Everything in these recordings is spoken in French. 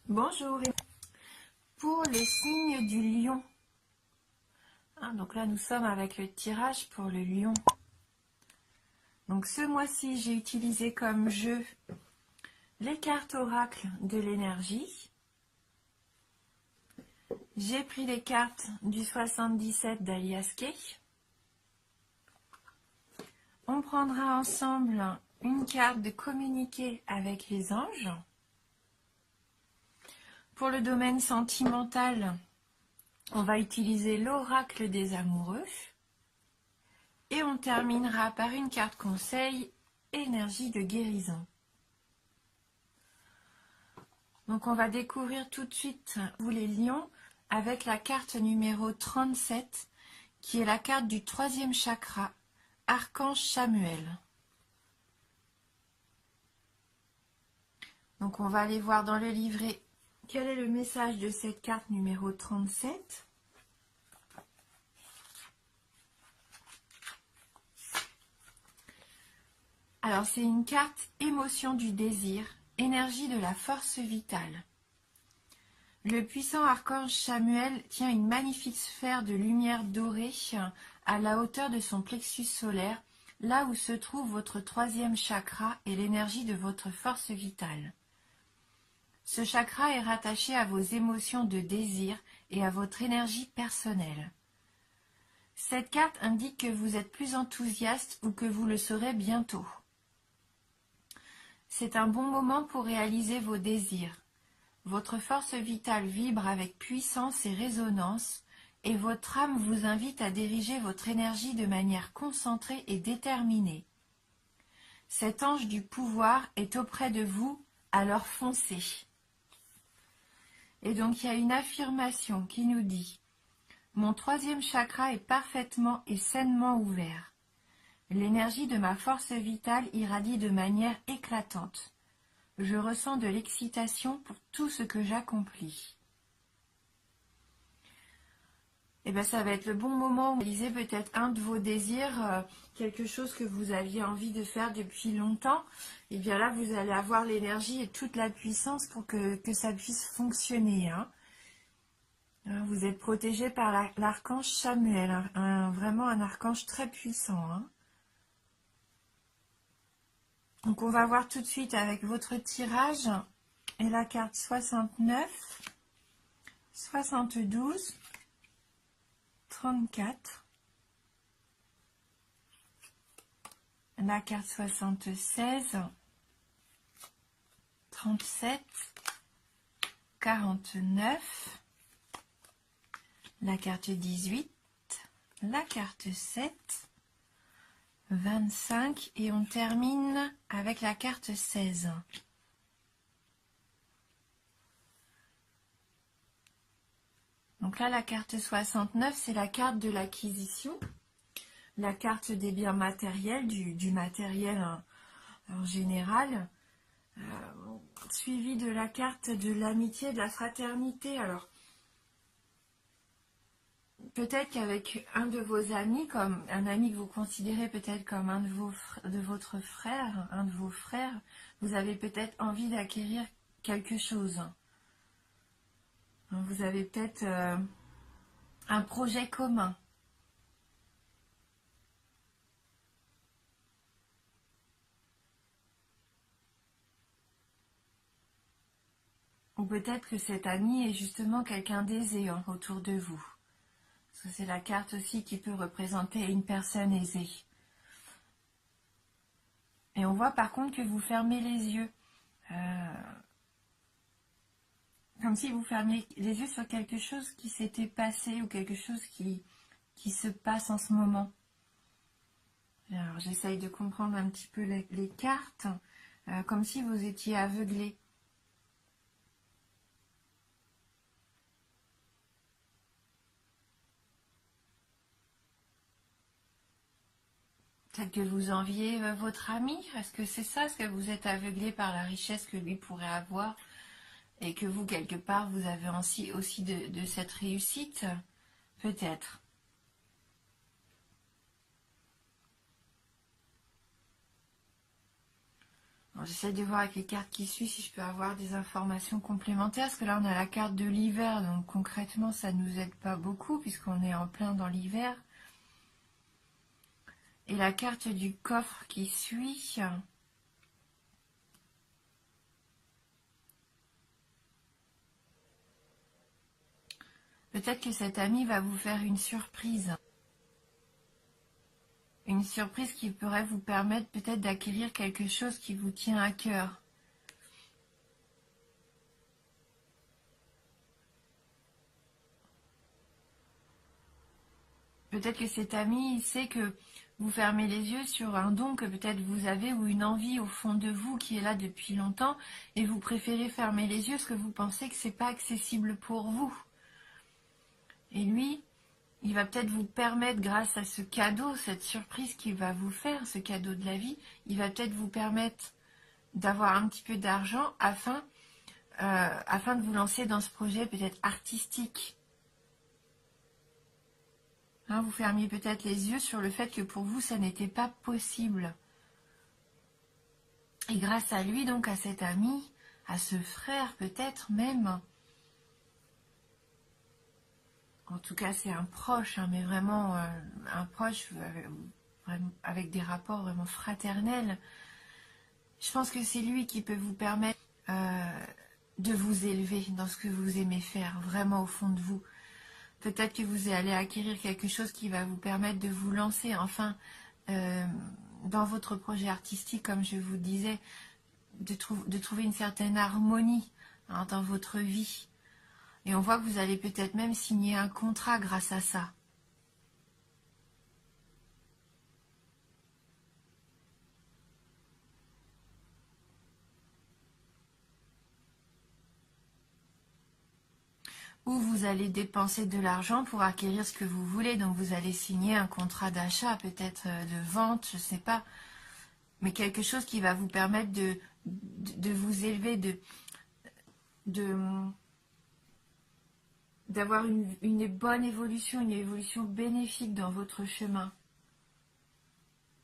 Bonjour, pour les signes du lion. Donc là, nous sommes avec le tirage pour le lion. Donc ce mois-ci, j'ai utilisé comme jeu les cartes oracle de l'énergie. J'ai pris les cartes du 77 d'Alias Kay. On prendra ensemble une carte de communiquer avec les anges. Pour le domaine sentimental, on va utiliser l'oracle des amoureux. Et on terminera par une carte conseil, énergie de guérison. Donc on va découvrir tout de suite, vous les lions, avec la carte numéro 37, qui est la carte du 3e chakra, Archange Chamuel. Donc on va aller voir dans le livret quel est le message de cette carte numéro 37. Alors c'est une carte émotion du désir, énergie de la force vitale. Le puissant archange Chamuel tient une magnifique sphère de lumière dorée à la hauteur de son plexus solaire, là où se trouve votre 3e chakra et l'énergie de votre force vitale. Ce chakra est rattaché à vos émotions de désir et à votre énergie personnelle. Cette carte indique que vous êtes plus enthousiaste ou que vous le serez bientôt. C'est un bon moment pour réaliser vos désirs. Votre force vitale vibre avec puissance et résonance, et votre âme vous invite à diriger votre énergie de manière concentrée et déterminée. Cet ange du pouvoir est auprès de vous, alors foncez. Et donc il y a une affirmation qui nous dit « Mon 3e chakra est parfaitement et sainement ouvert. L'énergie de ma force vitale irradie de manière éclatante. Je ressens de l'excitation pour tout ce que j'accomplis. » Et bien ça va être le bon moment où vous réalisez peut-être un de vos désirs, quelque chose que vous aviez envie de faire depuis longtemps. Et bien là, vous allez avoir l'énergie et toute la puissance pour que ça puisse fonctionner. Vous êtes protégé par l'archange Chamuel, vraiment un archange très puissant. Donc on va voir tout de suite avec votre tirage et la carte 69, 72, 34, la carte 76, 37, 49, la carte 18, la carte 7, 25 et on termine avec la carte 16. Donc là, la carte 69, c'est la carte de l'acquisition, la carte des biens matériels, du matériel en général, suivi de la carte de l'amitié, de la fraternité. Alors, peut-être qu'avec un de vos amis, comme un ami que vous considérez peut-être comme un de votre frère, un de vos frères, vous avez peut-être envie d'acquérir quelque chose. Vous avez peut-être un projet commun. Ou peut-être que cet ami est justement quelqu'un d'aisé autour de vous. Parce que c'est la carte aussi qui peut représenter une personne aisée. Et on voit par contre que vous fermez les yeux. Comme si vous fermiez les yeux sur quelque chose qui s'était passé ou quelque chose qui se passe en ce moment. Alors j'essaye de comprendre un petit peu les cartes, comme si vous étiez aveuglé. Peut-être que vous enviez votre ami. Est-ce que c'est ça? Est-ce que vous êtes aveuglé par la richesse que lui pourrait avoir et que vous, quelque part, vous avez aussi de cette réussite? Peut-être. j'essaie de voir avec les cartes qui suivent si je peux avoir des informations complémentaires, parce que là on a la carte de l'hiver, donc concrètement ça nous aide pas beaucoup puisqu'on est en plein dans l'hiver. Et la carte du coffre qui suit. Peut-être que cet ami va vous faire une surprise. Une surprise qui pourrait vous permettre peut-être d'acquérir quelque chose qui vous tient à cœur. Peut-être que cet ami sait que vous fermez les yeux sur un don que peut-être vous avez ou une envie au fond de vous qui est là depuis longtemps et vous préférez fermer les yeux parce que vous pensez que c'est pas accessible pour vous. Et lui, il va peut-être vous permettre, grâce à ce cadeau, cette surprise qu'il va vous faire, ce cadeau de la vie, il va peut-être vous permettre d'avoir un petit peu d'argent afin de vous lancer dans ce projet peut-être artistique. Hein, vous fermiez peut-être les yeux sur le fait que pour vous, ça n'était pas possible. Et grâce à lui, donc à cet ami, à ce frère peut-être même, en tout cas c'est un proche, hein, mais vraiment un proche avec des rapports vraiment fraternels, je pense que c'est lui qui peut vous permettre de vous élever dans ce que vous aimez faire, vraiment au fond de vous. Peut-être que vous allez acquérir quelque chose qui va vous permettre de vous lancer, enfin, dans votre projet artistique, comme je vous disais, de trouver une certaine harmonie, hein, dans votre vie. Et on voit que vous allez peut-être même signer un contrat grâce à ça. Ou vous allez dépenser de l'argent pour acquérir ce que vous voulez. Donc vous allez signer un contrat d'achat, peut-être de vente, je ne sais pas. Mais quelque chose qui va vous permettre de vous élever, d'avoir une bonne évolution, une évolution bénéfique dans votre chemin.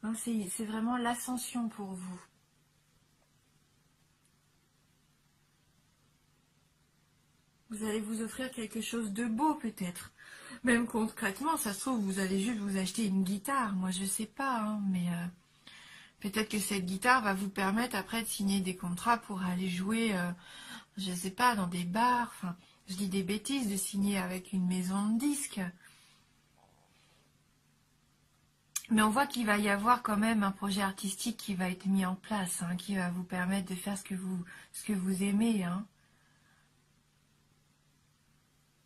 Hein, c'est vraiment l'ascension pour vous. Vous allez vous offrir quelque chose de beau peut-être. Même concrètement, ça se trouve, vous allez juste vous acheter une guitare. Moi, je sais pas, hein, mais peut-être que cette guitare va vous permettre après de signer des contrats pour aller jouer, je sais pas, dans des bars. Enfin, je dis des bêtises, de signer avec une maison de disques. Mais on voit qu'il va y avoir quand même un projet artistique qui va être mis en place, hein, qui va vous permettre de faire ce que vous aimez, hein.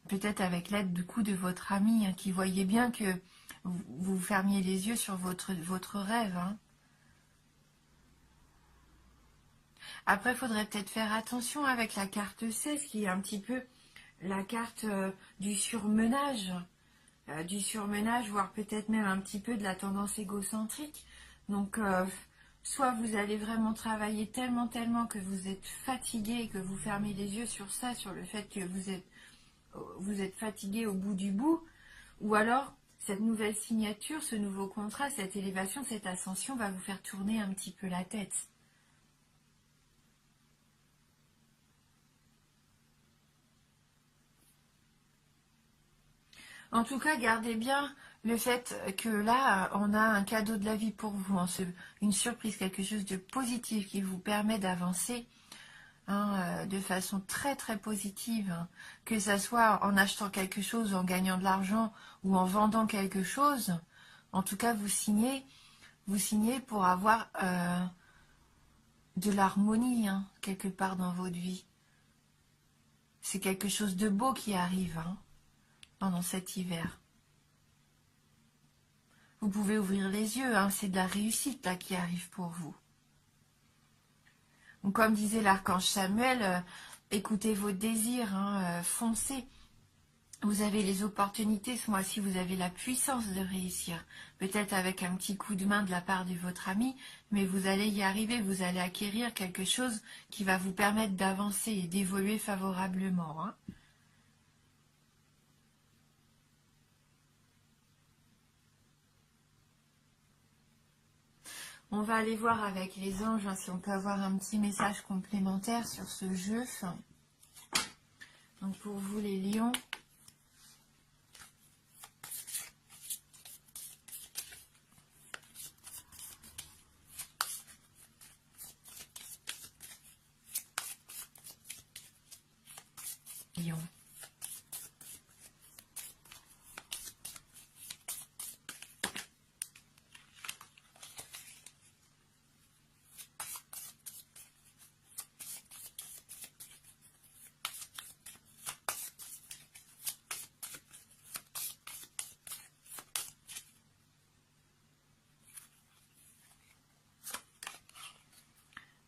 Peut-être avec l'aide du coup de votre ami, hein, qui voyait bien que vous fermiez les yeux sur votre rêve, hein. Après, il faudrait peut-être faire attention avec la carte 16, qui est un petit peu la carte du surmenage. Voire peut-être même un petit peu de la tendance égocentrique. Donc, soit vous allez vraiment travailler tellement, tellement que vous êtes fatigué, que vous fermez les yeux sur ça, sur le fait que vous êtes fatigué au bout du bout, ou alors cette nouvelle signature, ce nouveau contrat, cette élévation, cette ascension va vous faire tourner un petit peu la tête. En tout cas, gardez bien le fait que là, on a un cadeau de la vie pour vous, hein, une surprise, quelque chose de positif qui vous permet d'avancer, hein, de façon très très positive, hein, que ce soit en achetant quelque chose, en gagnant de l'argent ou en vendant quelque chose. En tout cas, vous signez pour avoir de l'harmonie, hein, quelque part dans votre vie. C'est quelque chose de beau qui arrive, hein, pendant cet hiver. Vous pouvez ouvrir les yeux, hein, c'est de la réussite là qui arrive pour vous. Donc, comme disait l'archange Samuel, écoutez vos désirs, hein, foncez. Vous avez les opportunités, ce mois-ci, vous avez la puissance de réussir. Peut-être avec un petit coup de main de la part de votre ami, mais vous allez y arriver, vous allez acquérir quelque chose qui va vous permettre d'avancer et d'évoluer favorablement, hein. On va aller voir avec les anges hein, si on peut avoir un petit message complémentaire sur ce jeu. Donc pour vous les lions, lions.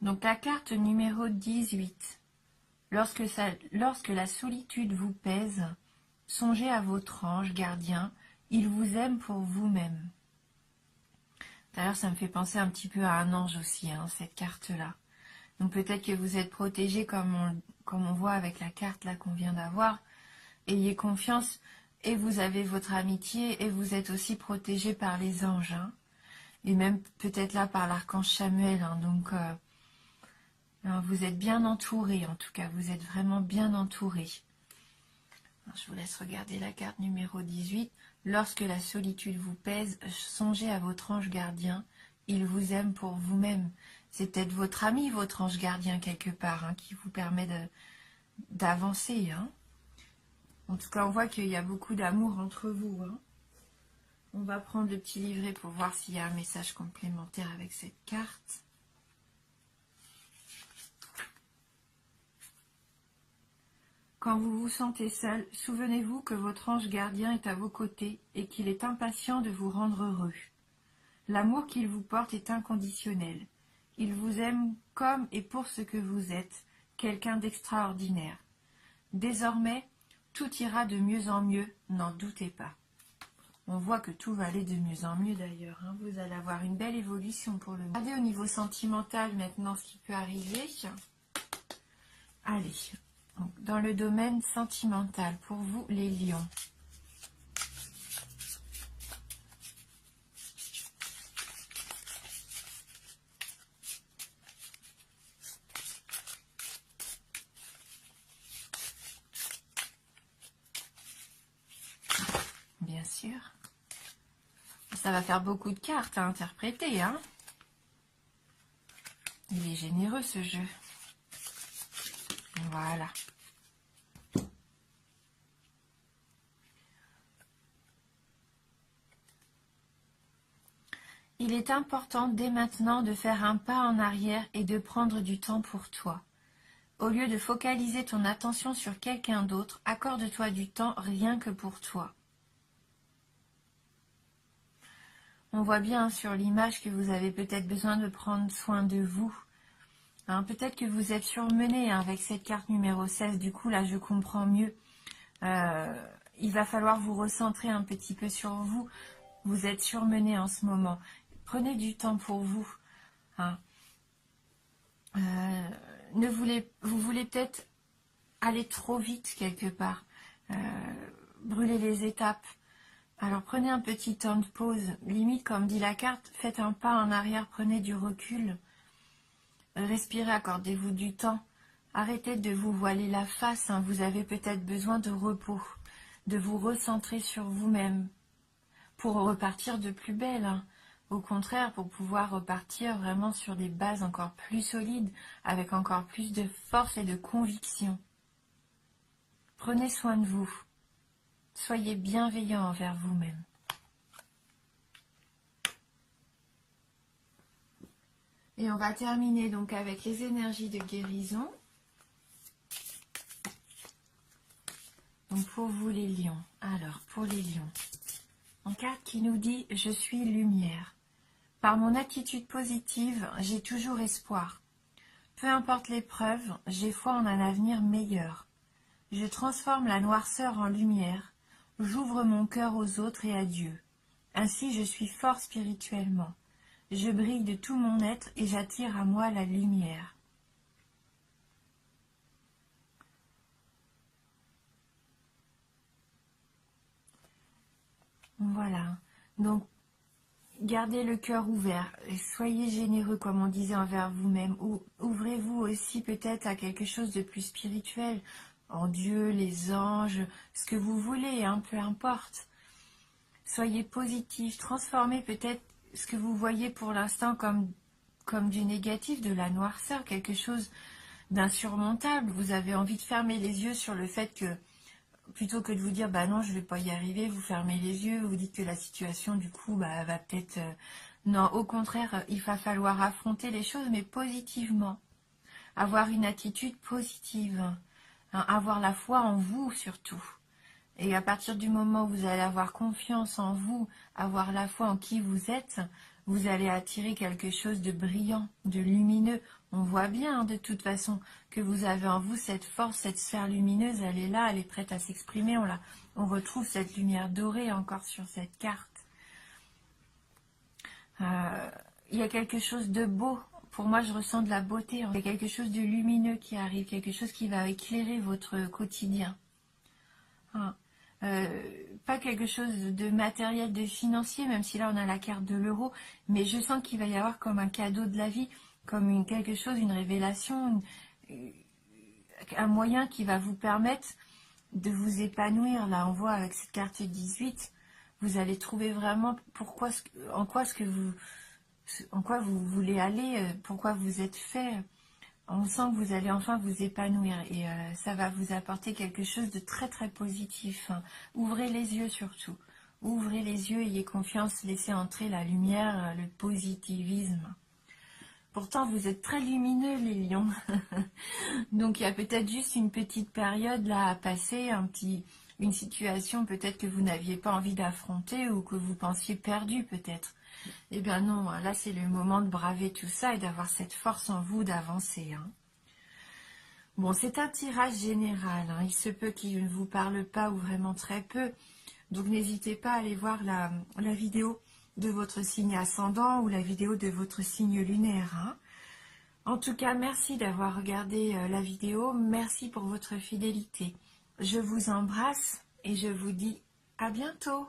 Donc la carte numéro 18. Lorsque la solitude vous pèse, songez à votre ange gardien, il vous aime pour vous-même. D'ailleurs, ça me fait penser un petit peu à un ange aussi, hein, cette carte-là. Donc peut-être que vous êtes protégé comme on voit avec la carte là qu'on vient d'avoir. Ayez confiance et vous avez votre amitié et vous êtes aussi protégé par les anges. Hein, et même peut-être là par l'archange Samuel. Hein, donc vous êtes bien entouré en tout cas. Vous êtes vraiment bien entouré. Alors, je vous laisse regarder la carte numéro 18. Lorsque la solitude vous pèse, songez à votre ange gardien. Il vous aime pour vous-même. C'est peut-être votre ami, votre ange gardien quelque part, hein, qui vous permet d'avancer. Hein. En tout cas, on voit qu'il y a beaucoup d'amour entre vous. Hein. On va prendre le petit livret pour voir s'il y a un message complémentaire avec cette carte. Quand vous vous sentez seul, souvenez-vous que votre ange gardien est à vos côtés et qu'il est impatient de vous rendre heureux. L'amour qu'il vous porte est inconditionnel. Il vous aime comme et pour ce que vous êtes, quelqu'un d'extraordinaire. Désormais, tout ira de mieux en mieux, n'en doutez pas. On voit que tout va aller de mieux en mieux d'ailleurs. Hein. Vous allez avoir une belle évolution pour le moment. Regardez au niveau sentimental maintenant ce qui peut arriver. Allez, donc, dans le domaine sentimental, pour vous les lions. Bien sûr. Ça va faire beaucoup de cartes à interpréter. Hein. Il est généreux ce jeu. Voilà. Il est important dès maintenant de faire un pas en arrière et de prendre du temps pour toi. Au lieu de focaliser ton attention sur quelqu'un d'autre, accorde-toi du temps rien que pour toi. On voit bien sur l'image que vous avez peut-être besoin de prendre soin de vous. Hein, peut-être que vous êtes surmené hein, avec cette carte numéro 16. Du coup, là, je comprends mieux. Il va falloir vous recentrer un petit peu sur vous. Vous êtes surmené en ce moment. Prenez du temps pour vous. Hein. Vous voulez peut-être aller trop vite quelque part. Brûler les étapes. Alors prenez un petit temps de pause. Limite, comme dit la carte, faites un pas en arrière, prenez du recul. Respirez, accordez-vous du temps. Arrêtez de vous voiler la face. Hein. Vous avez peut-être besoin de repos, de vous recentrer sur vous-même pour repartir de plus belle. Hein. Au contraire, pour pouvoir repartir vraiment sur des bases encore plus solides, avec encore plus de force et de conviction. Prenez soin de vous. Soyez bienveillant envers vous-même. Et on va terminer donc avec les énergies de guérison. Donc pour vous les lions. Alors pour les lions. Une carte qui nous dit « Je suis lumière ». Par mon attitude positive, j'ai toujours espoir. Peu importe l'épreuve, j'ai foi en un avenir meilleur. Je transforme la noirceur en lumière. J'ouvre mon cœur aux autres et à Dieu. Ainsi je suis fort spirituellement. Je brille de tout mon être et j'attire à moi la lumière. Voilà. Donc, Gardez le cœur ouvert, et soyez généreux comme on disait envers vous-même. Ouvrez-vous aussi peut-être à quelque chose de plus spirituel, en Dieu, les anges, ce que vous voulez, hein, peu importe. Soyez positif, transformez peut-être ce que vous voyez pour l'instant comme du négatif, de la noirceur, quelque chose d'insurmontable. Vous avez envie de fermer les yeux sur le fait que, plutôt que de vous dire bah non je vais pas y arriver, vous fermez les yeux, vous dites que la situation du coup bah, va peut-être non, au contraire il va falloir affronter les choses mais positivement, avoir une attitude positive, hein, avoir la foi en vous surtout. Et à partir du moment où vous allez avoir confiance en vous, avoir la foi en qui vous êtes, vous allez attirer quelque chose de brillant, de lumineux. On voit bien hein, de toute façon que vous avez en vous cette force, cette sphère lumineuse, elle est là, elle est prête à s'exprimer. On retrouve cette lumière dorée encore sur cette carte. Il y a quelque chose de beau. Pour moi, je ressens de la beauté. Il y a quelque chose de lumineux qui arrive, quelque chose qui va éclairer votre quotidien. Hein. Pas quelque chose de matériel, de financier, même si là on a la carte de l'euro, mais je sens qu'il va y avoir comme un cadeau de la vie, comme quelque chose, une révélation, un moyen qui va vous permettre de vous épanouir. Là on voit avec cette carte 18, vous allez trouver vraiment en quoi vous voulez aller, pourquoi vous êtes fait. On sent que vous allez enfin vous épanouir et ça va vous apporter quelque chose de très très positif. Hein. Ouvrez les yeux surtout. Ouvrez les yeux, ayez confiance, laissez entrer la lumière, le positivisme. Pourtant, vous êtes très lumineux, les lions. Donc, il y a peut-être juste une petite période là à passer, une situation peut-être que vous n'aviez pas envie d'affronter ou que vous pensiez perdu peut-être. Eh bien non, là c'est le moment de braver tout ça et d'avoir cette force en vous d'avancer. Hein. Bon, c'est un tirage général. Hein. Il se peut qu'il ne vous parle pas ou vraiment très peu. Donc n'hésitez pas à aller voir la vidéo de votre signe ascendant ou la vidéo de votre signe lunaire. Hein. En tout cas, merci d'avoir regardé la vidéo. Merci pour votre fidélité. Je vous embrasse et je vous dis à bientôt.